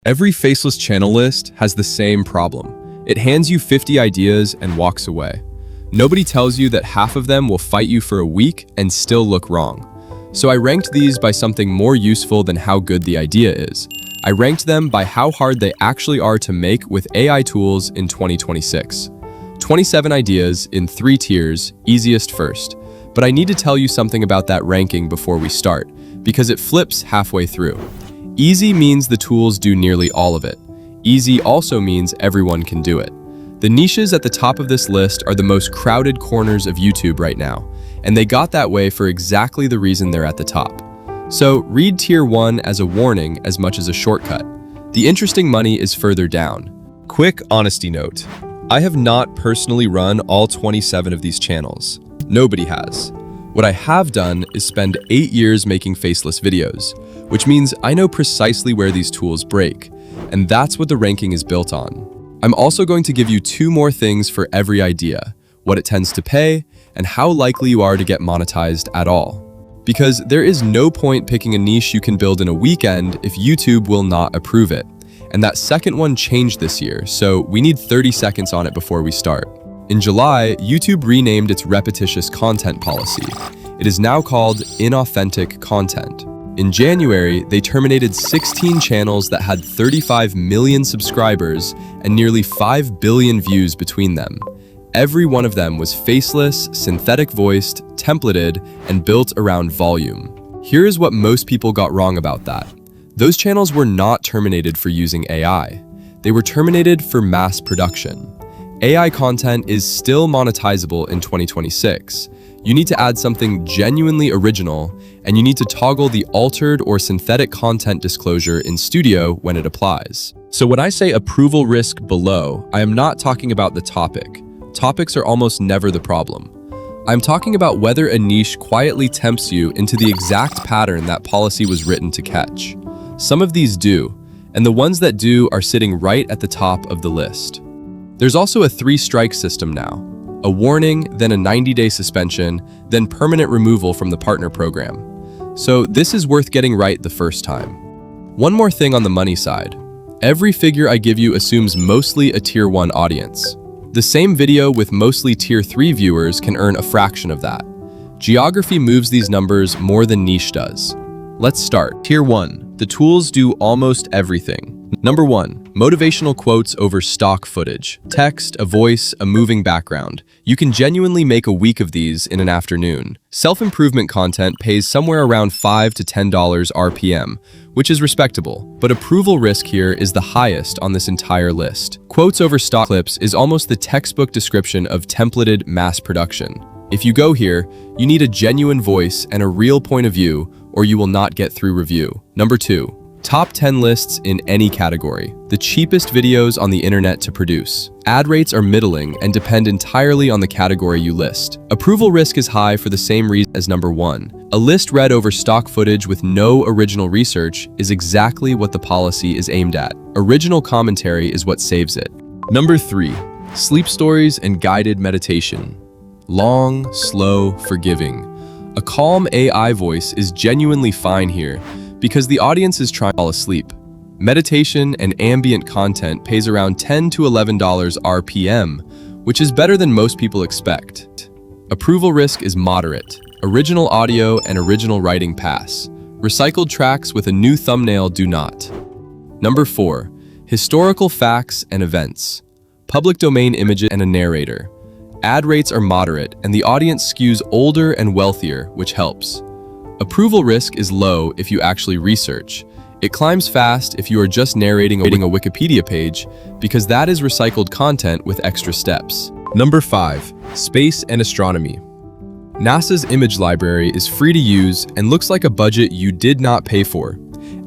Every faceless channel list has the same problem. It hands you 50 ideas and walks away. Nobody tells you that half of them will fight you for a week and still look wrong. So I ranked these by something more useful than how good the idea is. I ranked them by how hard they actually are to make with AI tools in 2026. 27 ideas in 3 tiers, easiest first. But I need to tell you something about that ranking before we start, because it flips halfway through. Easy means the tools do nearly all of it. Easy also means everyone can do it. The niches at the top of this list are the most crowded corners of YouTube right now, and they got that way for exactly the reason they're at the top. So read Tier 1 as a warning as much as a shortcut. The interesting money is further down. Quick honesty note. I have not personally run all 27 of these channels. Nobody has. What I have done is spend 8 years making faceless videos, which means I know precisely where these tools break, and that's what the ranking is built on. I'm also going to give you 2 more things for every idea, what it tends to pay, and how likely you are to get monetized at all. Because there is no point picking a niche you can build in a weekend if YouTube will not approve it. And that second one changed this year, so we need 30 seconds on it before we start. In July, YouTube renamed its repetitious content policy. It is now called inauthentic content. In January, they terminated 16 channels that had 35 million subscribers and nearly 5 billion views between them. Every one of them was faceless, synthetic-voiced, templated, and built around volume. Here's what most people got wrong about that. Those channels were not terminated for using AI. They were terminated for mass production. AI content is still monetizable in 2026. You need to add something genuinely original, and you need to toggle the altered or synthetic content disclosure in Studio when it applies. So when I say approval risk below, I am not talking about the topic. Topics are almost never the problem. I'm talking about whether a niche quietly tempts you into the exact pattern that policy was written to catch. Some of these do, and the ones that do are sitting right at the top of the list. There's also a 3-strike system now. A warning, then a 90-day suspension, then permanent removal from the partner program. So this is worth getting right the first time. One more thing on the money side. Every figure I give you assumes mostly a Tier 1 audience. The same video with mostly Tier 3 viewers can earn a fraction of that. Geography moves these numbers more than niche does. Let's start. Tier 1. The tools do almost everything. Number 1. Motivational quotes over stock footage. Text, a voice, a moving background. You can genuinely make a week of these in an afternoon. Self-improvement content pays somewhere around $5 to $10 RPM, which is respectable, but approval risk here is the highest on this entire list. Quotes over stock clips is almost the textbook description of templated mass production. If you go here, you need a genuine voice and a real point of view, or you will not get through review. Number 2. Top 10 lists in any category. The cheapest videos on the internet to produce. Ad rates are middling and depend entirely on the category you list. Approval risk is high for the same reason as number 1. A list read over stock footage with no original research is exactly what the policy is aimed at. Original commentary is what saves it. Number 3. Sleep stories and guided meditation. Long, slow, forgiving. A calm AI voice is genuinely fine here because the audience is trying to fall asleep. Meditation and ambient content pays around $10 to $11 RPM, which is better than most people expect. Approval risk is moderate. Original audio and original writing pass. Recycled tracks with a new thumbnail do not. Number 4. Historical facts and events. Public domain images and a narrator. Ad rates are moderate, and the audience skews older and wealthier, which helps. Approval risk is low if you actually research. It climbs fast if you are just narrating a Wikipedia page, because that is recycled content with extra steps. Number 5. Space and astronomy. NASA's image library is free to use and looks like a budget you did not pay for.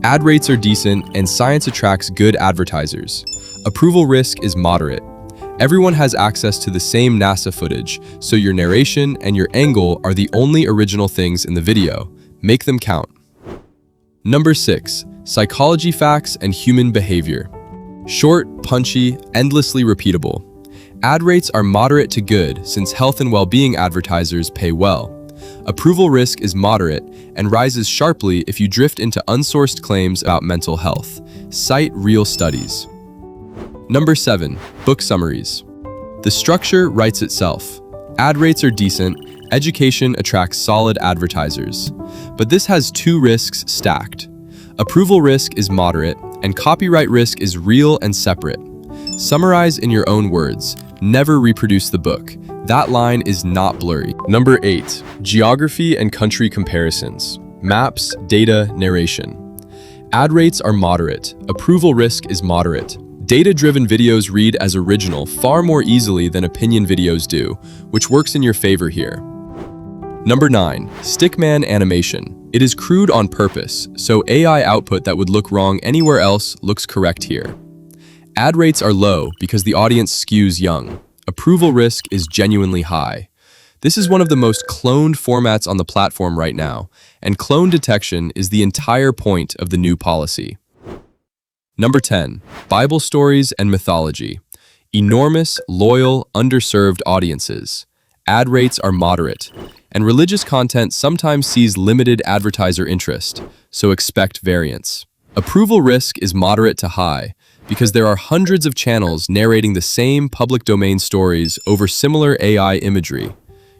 Ad rates are decent, and science attracts good advertisers. Approval risk is moderate. Everyone has access to the same NASA footage, so your narration and your angle are the only original things in the video. Make them count. Number 6. Psychology facts and human behavior. Short, punchy, endlessly repeatable. Ad rates are moderate to good since health and well-being advertisers pay well. Approval risk is moderate and rises sharply if you drift into unsourced claims about mental health. Cite real studies. Number 7. Book summaries. The structure writes itself. Ad rates are decent, education attracts solid advertisers. But this has two risks stacked. Approval risk is moderate, and copyright risk is real and separate. Summarize in your own words. Never reproduce the book. That line is not blurry. Number 8. Geography and country comparisons. Maps, data, narration. Ad rates are moderate. Approval risk is moderate. Data-driven videos read as original far more easily than opinion videos do, which works in your favor here. Number 9. Stickman animation. It is crude on purpose, so AI output that would look wrong anywhere else looks correct here. Ad rates are low because the audience skews young. Approval risk is genuinely high. This is one of the most cloned formats on the platform right now, and clone detection is the entire point of the new policy. Number 10. Bible stories and mythology. Enormous, loyal, underserved audiences. Ad rates are moderate, and religious content sometimes sees limited advertiser interest, so expect variance. Approval risk is moderate to high, because there are hundreds of channels narrating the same public domain stories over similar AI imagery.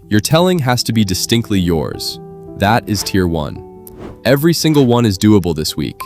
Your telling has to be distinctly yours. That is Tier 1. Every single one is doable this week.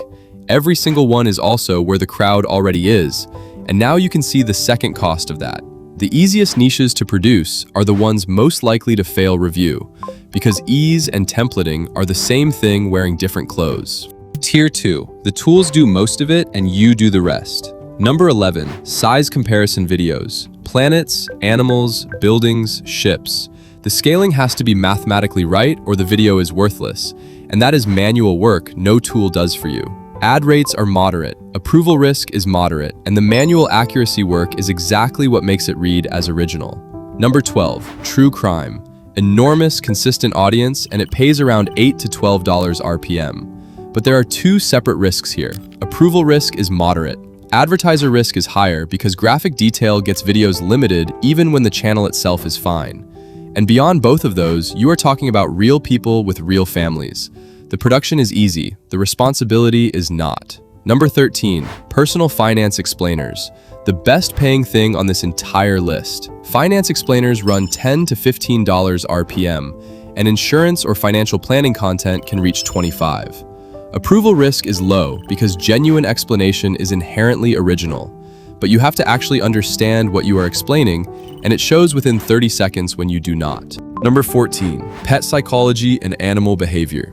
Every single one is also where the crowd already is, and now you can see the second cost of that. The easiest niches to produce are the ones most likely to fail review, because ease and templating are the same thing wearing different clothes. Tier 2. The tools do most of it and you do the rest. Number 11. Size comparison videos. Planets, animals, buildings, ships. The scaling has to be mathematically right or the video is worthless, and that is manual work no tool does for you. Ad rates are moderate, approval risk is moderate, and the manual accuracy work is exactly what makes it read as original. Number 12. True crime. Enormous, consistent audience, and it pays around $8 to $12 RPM. But there are two separate risks here. Approval risk is moderate. Advertiser risk is higher because graphic detail gets videos limited even when the channel itself is fine. And beyond both of those, you are talking about real people with real families. The production is easy, the responsibility is not. Number 13. Personal finance explainers. The best paying thing on this entire list. Finance explainers run $10 to $15 RPM, and insurance or financial planning content can reach $25. Approval risk is low because genuine explanation is inherently original, but you have to actually understand what you are explaining, and it shows within 30 seconds when you do not. Number 14. Pet psychology and animal behavior.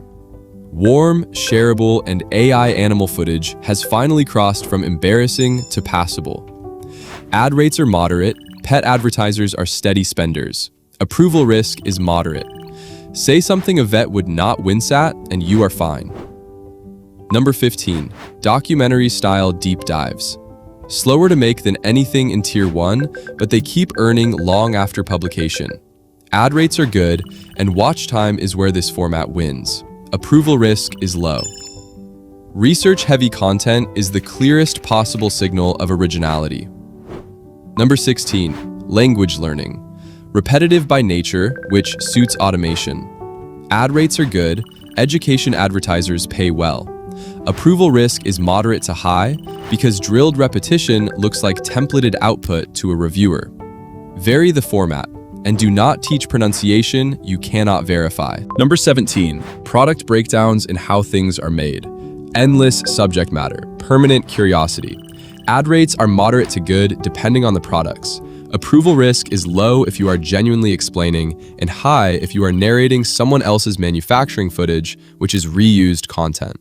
Warm, shareable, and AI animal footage has finally crossed from embarrassing to passable. Ad rates are moderate, pet advertisers are steady spenders. Approval risk is moderate. Say something a vet would not wince at, and you are fine. Number 15. Documentary-style deep dives. Slower to make than anything in Tier 1, but they keep earning long after publication. Ad rates are good, and watch time is where this format wins. Approval risk is low. Research-heavy content is the clearest possible signal of originality. Number 16. Language learning. Repetitive by nature, which suits automation. Ad rates are good, education advertisers pay well. Approval risk is moderate to high because drilled repetition looks like templated output to a reviewer. Vary the format, and do not teach pronunciation you cannot verify. Number 17. Product breakdowns and how things are made. Endless subject matter, permanent curiosity. Ad rates are moderate to good depending on the products. Approval risk is low if you are genuinely explaining, and high if you are narrating someone else's manufacturing footage, which is reused content.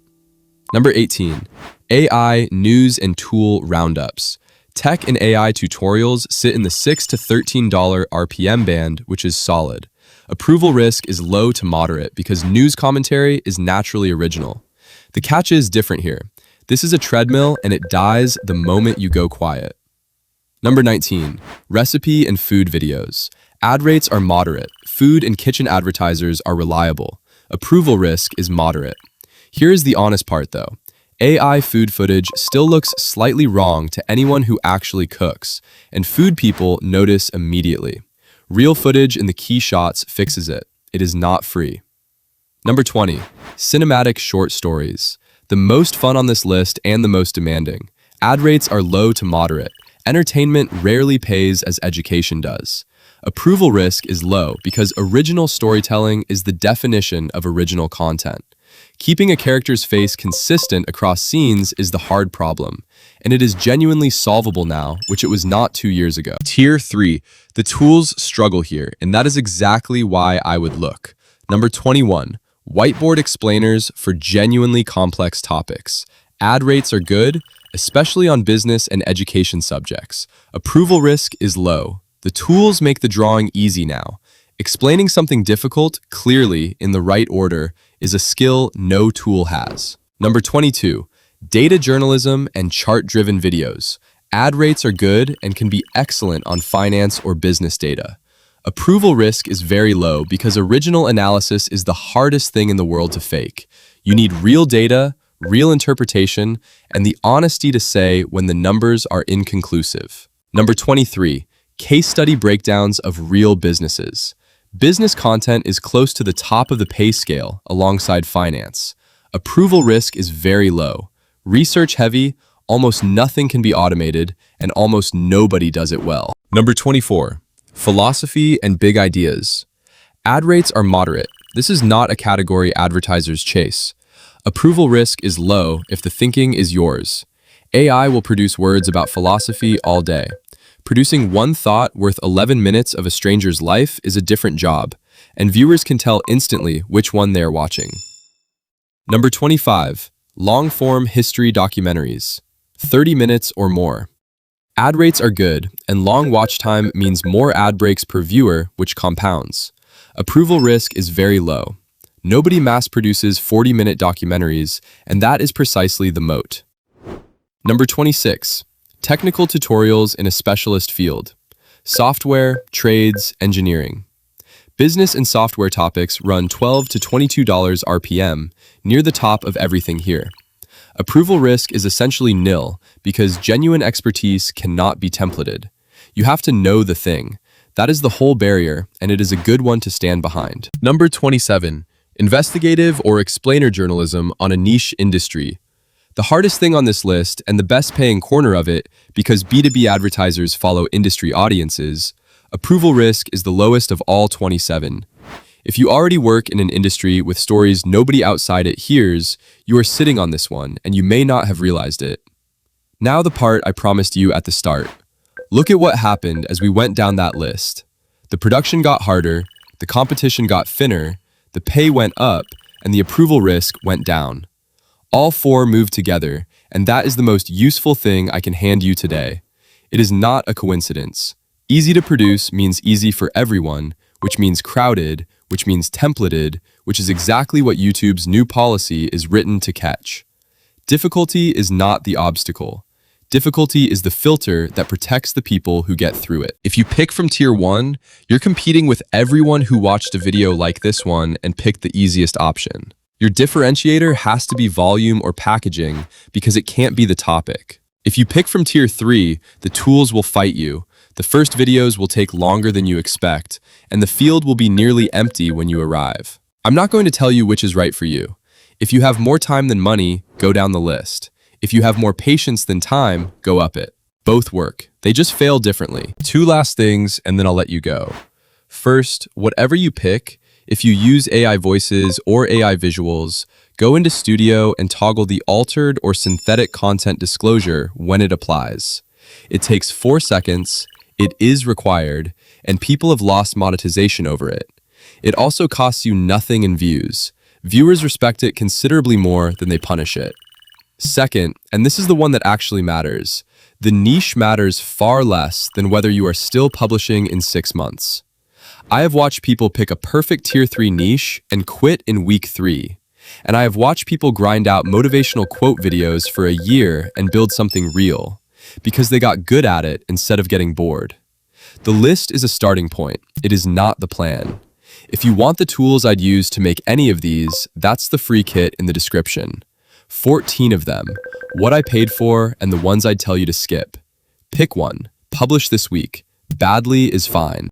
Number 18. AI news and tool roundups. Tech and AI tutorials sit in the $6 to $13 RPM band, which is solid. Approval risk is low to moderate because news commentary is naturally original. The catch is different here. This is a treadmill and it dies the moment you go quiet. Number 19. Recipe and food videos. Ad rates are moderate. Food and kitchen advertisers are reliable. Approval risk is moderate. Here is the honest part though. AI food footage still looks slightly wrong to anyone who actually cooks, and food people notice immediately. Real footage in the key shots fixes it. It is not free. Number 20, cinematic short stories. The most fun on this list and the most demanding. Ad rates are low to moderate. Entertainment rarely pays as education does. Approval risk is low because original storytelling is the definition of original content. Keeping a character's face consistent across scenes is the hard problem, and it is genuinely solvable now, which it was not 2 years ago. Tier 3. The tools struggle here, and that is exactly why I would look. Number 21. Whiteboard explainers for genuinely complex topics. Ad rates are good, especially on business and education subjects. Approval risk is low. The tools make the drawing easy now. Explaining something difficult clearly in the right order is a skill no tool has. Number 22, data journalism and chart-driven videos. Ad rates are good and can be excellent on finance or business data. Approval risk is very low because original analysis is the hardest thing in the world to fake. You need real data, real interpretation, and the honesty to say when the numbers are inconclusive. Number 23, case study breakdowns of real businesses. Business content is close to the top of the pay scale alongside finance. Approval risk is very low. Research heavy, almost nothing can be automated, and almost nobody does it well. Number 24, philosophy and big ideas. Ad rates are moderate. This is not a category advertisers chase. Approval risk is low if the thinking is yours. AI will produce words about philosophy all day. Producing one thought worth 11 minutes of a stranger's life is a different job, and viewers can tell instantly which one they are watching. Number 25, long-form history documentaries, 30 minutes or more. Ad rates are good, and long watch time means more ad breaks per viewer, which compounds. Approval risk is very low. Nobody mass produces 40-minute documentaries, and that is precisely the moat. Number 26, technical tutorials in a specialist field. Software, trades, engineering. Business and software topics run $12 to $22 RPM, near the top of everything here. Approval risk is essentially nil because genuine expertise cannot be templated. You have to know the thing. That is the whole barrier, and it is a good one to stand behind. Number 27, investigative or explainer journalism on a niche industry. The hardest thing on this list, and the best paying corner of it, because B2B advertisers follow industry audiences, approval risk is the lowest of all 27. If you already work in an industry with stories nobody outside it hears, you are sitting on this one, and you may not have realized it. Now the part I promised you at the start. Look at what happened as we went down that list. The production got harder, the competition got thinner, the pay went up, and the approval risk went down. All four move together, and that is the most useful thing I can hand you today. It is not a coincidence. Easy to produce means easy for everyone, which means crowded, which means templated, which is exactly what YouTube's new policy is written to catch. Difficulty is not the obstacle. Difficulty is the filter that protects the people who get through it. If you pick from tier 1, you're competing with everyone who watched a video like this one and picked the easiest option. Your differentiator has to be volume or packaging because it can't be the topic. If you pick from tier 3, the tools will fight you. The first videos will take longer than you expect, and the field will be nearly empty when you arrive. I'm not going to tell you which is right for you. If you have more time than money, go down the list. If you have more patience than time, go up it. Both work. They just fail differently. 2 last things, and then I'll let you go. First, whatever you pick, if you use AI voices or AI visuals, go into Studio and toggle the altered or synthetic content disclosure when it applies. It takes 4 seconds, it is required, and people have lost monetization over it. It also costs you nothing in views. Viewers respect it considerably more than they punish it. Second, and this is the one that actually matters, the niche matters far less than whether you are still publishing in 6 months. I have watched people pick a perfect tier 3 niche and quit in week 3. And I have watched people grind out motivational quote videos for a year and build something real, because they got good at it instead of getting bored. The list is a starting point. It is not the plan. If you want the tools I'd use to make any of these, that's the free kit in the description. 14 of them, what I paid for, and the ones I'd tell you to skip. Pick one, publish this week. Badly is fine.